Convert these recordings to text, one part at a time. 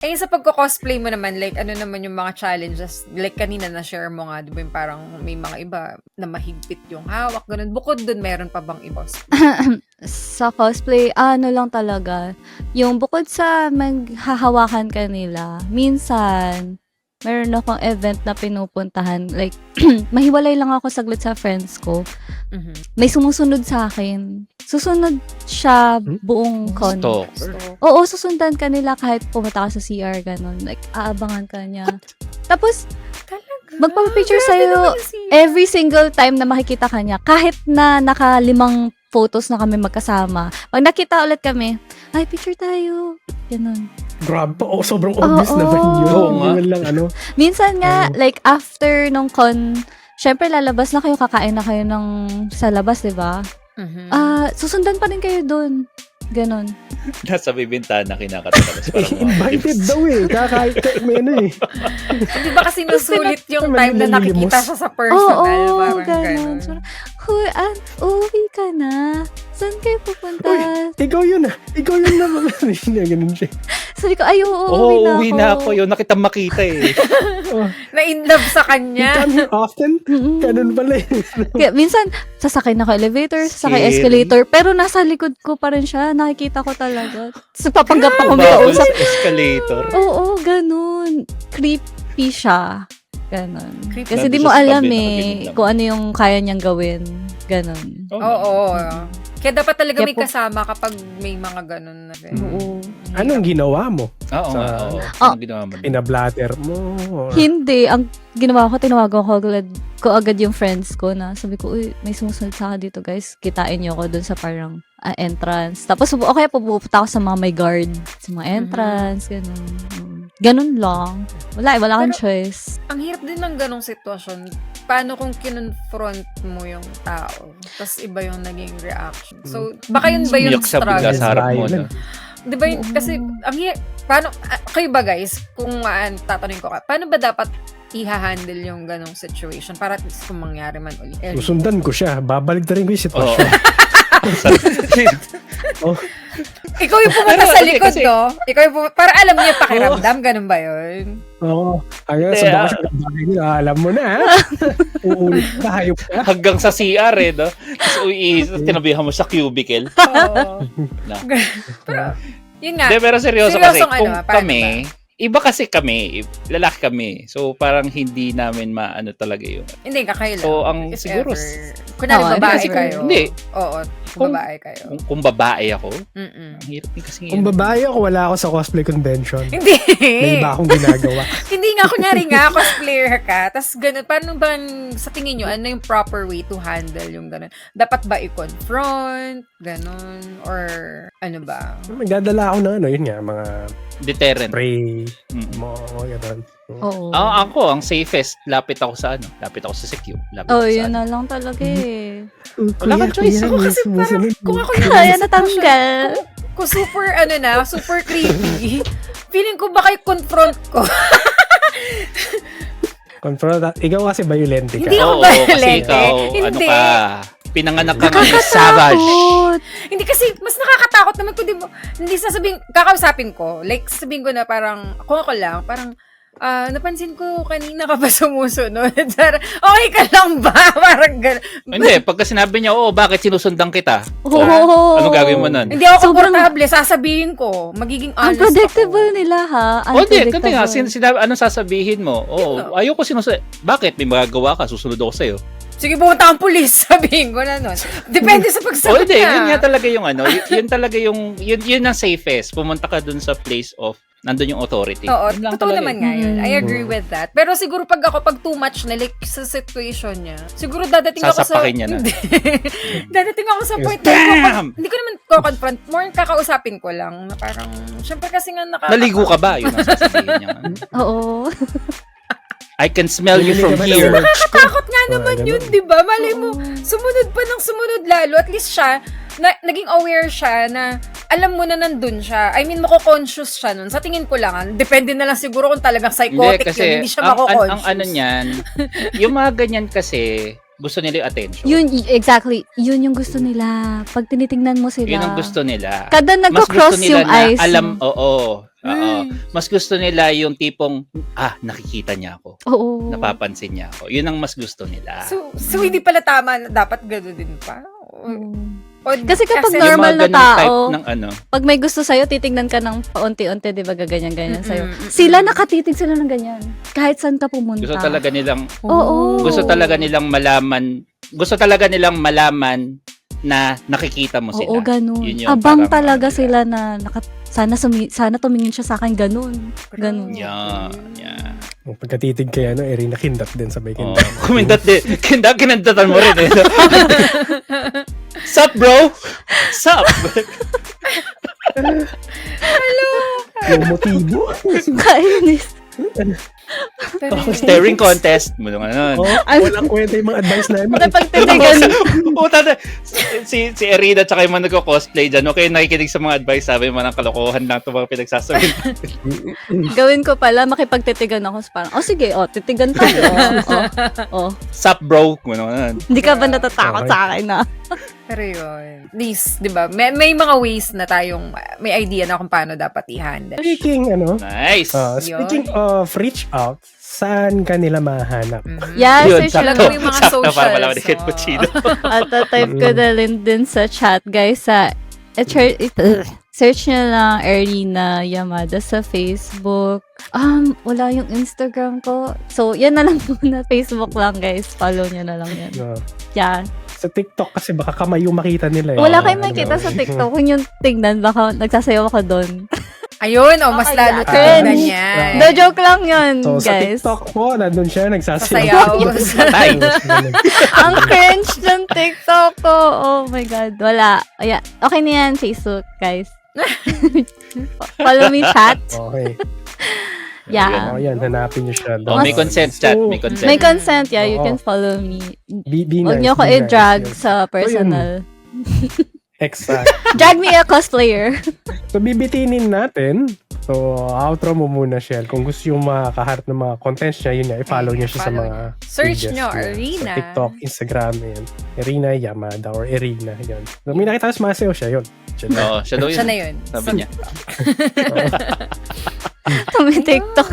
Eh, sa pagko-cosplay mo naman, like, ano naman yung mga challenges? Like, kanina na-share mo nga, di ba, yung parang may mga iba na mahigpit yung hawak, ganun. Bukod dun, meron pa bang iba? Sa cosplay, ano lang talaga, yung bukod sa maghahawakan ka nila, minsan, meron akong event na pinupuntahan. Like, mahiwalay lang ako saglit sa friends ko. May sumusunod sa akin. Susunod siya buong con. Stalker. Oo, susundan ka nila kahit pumunta ka sa CR, ganun. Like, aabangan ka niya. Tapos, magpapapicture sa'yo every single time na makikita ka niya. Kahit na naka-5 photos na kami magkasama. Pag nakita ulit kami, ay, picture tayo. Ganun. Grabe pa. Oh, sobrang obvious naman yun. Oo nga. Yun lang, ano. Minsan nga, like, after nung con, syempre lalabas na kayo, kakain na kayo ng sa labas, di ba? Susundan pa rin kayo dun. Ganon. Nasa bibintana kinakatalabas. Invited daw eh. Kakain may ano eh. Di ba kasi nasulit yung time na nakikita siya sa personal? Oo, parang ganon. ganun. Uwi ka na. Saan kayo pupunta? Uy, ikaw yun ah. Ikaw yun na mga ganun siya. Sabi ko, ay, Uwi na ako. Yun, nakita eh. Na-in-love sa kanya. You come here often? Ganun pala eh. Kaya, minsan, sasakay na ako elevator, sasakay Scary. escalator, pero nasa likod ko pa rin siya. Nakikita ko talaga. So, papanggap ako may Bawal kausap. sa escalator. Oo, ganun. Creepy siya. Ganun. Creepy. Kasi di Sabi mo siya sa alam tabi, eh, nakaganyan lang. kung ano yung kaya niyang gawin. Ganun. Oo. Kaya dapat talaga Kaya may kasama kapag may mga ganun na rin. Oo. Anong ginawa mo? Oo nga. Sa- Oo. Oh. Ano ginawa mo? Pinablatter mo? Or... Hindi. Ang ginawa ko, tinawagan ko agad yung friends ko na sabi ko, uy, may sumusunod sa akin dito guys. Kitain niyo ako dun sa parang entrance. Tapos, okay, pupunta ako sa mga may guard. Sa mga entrance, ganun. Ganun lang. Wala kang choice. Ang hirap din ng ganong sitwasyon. Paano kung kinonfront mo yung tao? Tapos iba yung naging reaction. So, baka yun ba yung Umiyak siya bigla struggle? sa harap mo. No? Di ba yun? Kasi, ang hirap. Paano, kayo ba guys, kung tatanungin ko ka, paano ba dapat i-handle yung ganong situation para at least kung mangyari man ulit? Susundan ko siya. Babalik na rin ko yung Oo. sitwasyon. Oh. Ikaw yung pumunta sa likod, Kasi- no? Ikaw yung pumunta, para alam niyo yung pakiramdam, ganun ba yun? Oo. Ayun, Hindi, sundan ko siya. Bagay nila. Alam mo na, ha? Uulit ka, hayop ka. Hanggang sa CR eh, no? Tapos tinabihan mo sa cubicle. Oo. Na. Pero, yun nga. Hindi, pero seryoso kasi, Seryosong kung paano kami, iba kasi kami, lalaki kami. So, parang hindi namin maano talaga yun. Hindi, kakailan. So, ang If siguro, ever. Kunwari Oo, babae kasi kung- kayo. hindi. Oo, kung babae kayo. Kung babae ako, Mm-mm. ang hirap din kasi Kung babae ako, wala ako sa cosplay convention. Hindi. May iba akong ginagawa. Hindi nga, kunyari nga, cosplayer ka, tas ganun, paano ba, sa tingin nyo, ano yung proper way to handle yung ganun? Dapat ba i-confront, ganun, or ano ba? Magdadala ako ng ano, yun nga, mga deterrent. spray Mm. mo, gano'n. Oo. Ako, ang safest, lapit ako sa secure. Lapit Oh, ako sa yun na lang talaga eh. Wala kang choice. Ako kasi parang, kung ako yung Kaya natanggal. kung super, super creepy, feeling ko baka i-confront ko. Confront. Ikaw kasi violent ka. Hindi ako Oo, violent kasi ikaw, eh. ano Hindi. ka, pinanganak ka ng savage. Nakakatakot. Hindi kasi, mas nakakatakot naman kung hindi sasabihin, kakausapin ko, like, sabihin ko na parang, kung ako lang, parang, napansin ko kanina ka ba sumusunod? Okay ka lang ba? Parang gano'n. Hindi, pagka sinabi niya, bakit sinusundan kita? Oo. Ano gagawin mo nun? Hindi ako Sobrang- komportable, sasabihin ko. Magiging honest Unpredictable ako. nila ha. Hindi, kasi nga, anong sasabihin mo? Ayoko sinusunod. Bakit? May magagawa ka, susunod ako sa'yo. Sige, pumunta ang pulis, sabihin ko na nun. Depende sa pagsagot Hindi, niya. yun nga talaga yung yun talaga yung, yun ang safest. Pumunta ka dun sa place of, nandun yung authority. Oo, Yun lang totoo talaga naman eh. nga yun. I agree with that. Pero siguro pag too much na, like, sa situation niya, siguro dadating ako sa... Sasapakin niya na. Hindi. Dadating ako sa point Bam! hindi ko naman ko-confront. More kakausapin ko lang na parang, syempre kasi nga Naligo ka ba? Yun ang sasabihin niya. Oo. I can smell you Bumili from ka ba ng here. merch ko? Nakakatakot nga naman ganun. yun, di ba? Malay mo, sumunod pa ng sumunod lalo. At least siya, naging aware siya na alam mo na nandun siya. I mean, mako-conscious siya nun. Sa tingin ko lang, depende na lang siguro kung talagang psychotic yun. Hindi siya mako-conscious. ang ano niyan, yung mga ganyan kasi, gusto nila yung attention. Exactly. Yun yung gusto nila. Pag tinitingnan mo sila. Yun ang gusto nila. Kada Mas gusto nagko-cross nila yung na eyes. alam, Oo. Mas gusto nila yung tipong, nakikita niya ako. Oo. Napapansin niya ako. Yun ang mas gusto nila. So hindi pala tama na dapat gano'n din pa? Kasi kapag Yung normal mga na ganung type tao, ng ano. pag may gusto sa'yo, titignan ka ng paunti-unti, di ba, gaganyan-ganyan sa'yo. Mm-mm. Sila nakatitig sila ng ganyan. Kahit saan ka pumunta. Gusto talaga nilang Oo. gusto talaga nilang malaman na nakikita mo sila. Oo, ganun. Yun yung Abang parang talaga ano sila na sana tumingin siya sa akin, ganun. Ganun. Yeah. Pagkatitig kay Erina, kindat din sabay Oh, kindat. kumindat din. Kinandatan mo rin eh. Sup, bro? Sup? Yung motibo. Kainis. Staring contest. Mo nung ano. Walang kwenta yung mga advice namin. Napagtitigan. Si Erina tsaka yung mga nagko-cosplay dyan, okay, nakikinig sa mga advice, sabi mo ng kalokohan lang ito mga pinagsasabi. Gawin ko pala, makipagtitigan ako. Parang, sige, titigan tayo. Sup, bro? Ano. Hindi ka ba natatakot sa akin na? Pero yun. At least, di ba, may mga ways na tayong, may idea na kung paano dapat i-handle. Speaking, Nice. speaking of reach out, saan ka nila mahanap? Yeah, Yun, search Alam sakto. mo yung mga Sakto, para socials, malaman ni Ken oh. Puccino. At type ko na rin din sa chat, guys, sa search nyo lang Erina Yamada sa Facebook. Wala yung Instagram ko. So, yan na lang muna. Facebook lang, guys. Follow nyo na lang yan. Yeah. Sa TikTok kasi baka kamay yung makita nila. Wala kayong makita sa TikTok. Kung yung tignan, baka nagsasayaw ako doon. Ayun, mas Okay, lalo yeah. tignan Cringe. yan. No, joke lang yun, So, sa guys. TikTok po, nandun siya, Sasayaw. Patay. Ang cringe ng TikTok ko. Oh my God. Wala. Ayan. Okay na yan, Facebook, guys. Follow me, chat. Okay. Yeah. Yan, hanapin niyo siya. May consent, chat. May consent. May consent, yeah. You Oo. can follow me. Be Huwag nice, niyo ako be nice. i-drag Yan. sa personal. Exact. Drag me a cosplayer. So, bibitinin natin. So, outro mo muna, Shell. Kung gusto yung makaharap ng mga contents niya, yun nga, i-follow niyo siya sa Follow mga Search pages nyo, niya. Erina. Sa TikTok, Instagram, yun. Erina Yamada or Erina, yun. So, may nakita sa Maseo siya, yun. Oo, siya daw yun. Siya na yun. Sabi niya. May TikTok.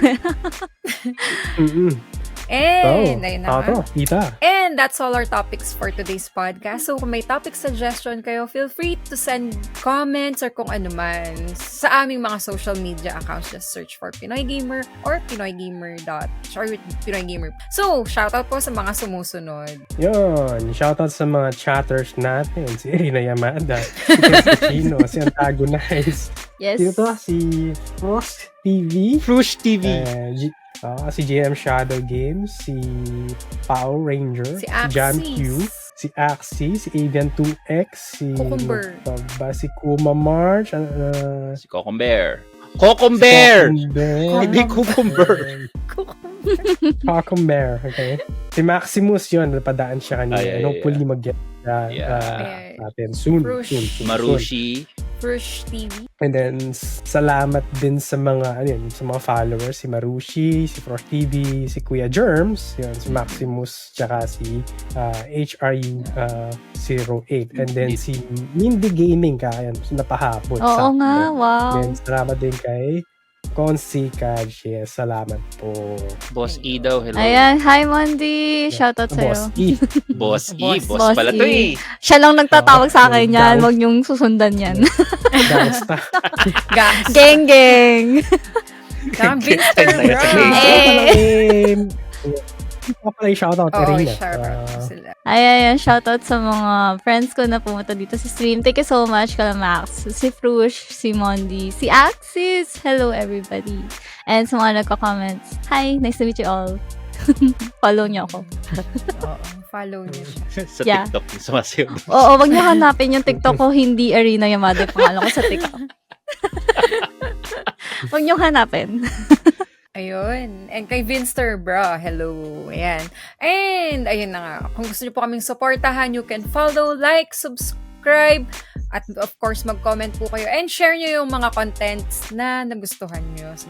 And, ayun na nga. Outro, kita. And that's all our topics for today's podcast. So, kung may topic suggestion kayo, feel free to send comments or kung ano man sa aming mga social media accounts. Just search for Pinoy Gamer or Pinoy Gamer. So, shoutout po sa mga sumusunod. Yun, shoutout sa mga chatters natin. Si Erina Yamada, si Ken Puccino, si Antagonize. Yes. Sino to? Si Frost TV. Flush TV. Si GM Shadow Games, si Power Ranger, Si John Axis. Q, si Axie, si Avian 2X, si Cucumber. si Kuma March, Si Cocombear. Cocombear! Cucumber. Hindi Cucumber. Cucumber, okay? Si Maximus yun, napadaan siya kanina. Ay, And hopefully mag-get natin soon. Frush. Soon. Marushi. Fresh TV. And then, salamat din sa mga, sa mga followers, si Marushi, si Frost TV, si Kuya Germs, yun, si Maximus, tsaka si HRU08. And then, si Mindy Gaming, kaya napahapon. Oo nga, wow. Then, salamat din kay Consi Kaj. Yes, salamat po. Boss E daw. Hello. Ayan, hi Mondi. Shoutout Boss sa'yo. E. Boss E. Boss Boss pala to E. eh. Siya lang nagtatawag sa akin yan. Guys. Huwag niyong susundan yan. Gangsta. Gas. Geng, geng. Vinster, Ay, bro. Shoutout, Oo, Erina. shoutout sila. Ayan, shoutout sa mga friends ko na pumunta dito sa stream. Thank you so much, Kalamax. Si Frush, si Mondi, si Axis. Hello, everybody. And sa mga nagko-comments. Hi, nice to meet you all. Follow niyo ako. Oo, follow niyo siya. Sa Yeah. TikTok. Sumasayaw. Oo, wag niyo hanapin yung TikTok ko. Hindi Erina Yamada yung pangalan ko sa TikTok. Wag niyo hanapin. Ayun. And kay Vinster, bro. Hello. Ayan. And, ayun na nga. Kung gusto niyo po kaming supportahan, you can follow, like, subscribe, at of course, mag-comment po kayo. And share niyo yung mga contents na nagustuhan niyo.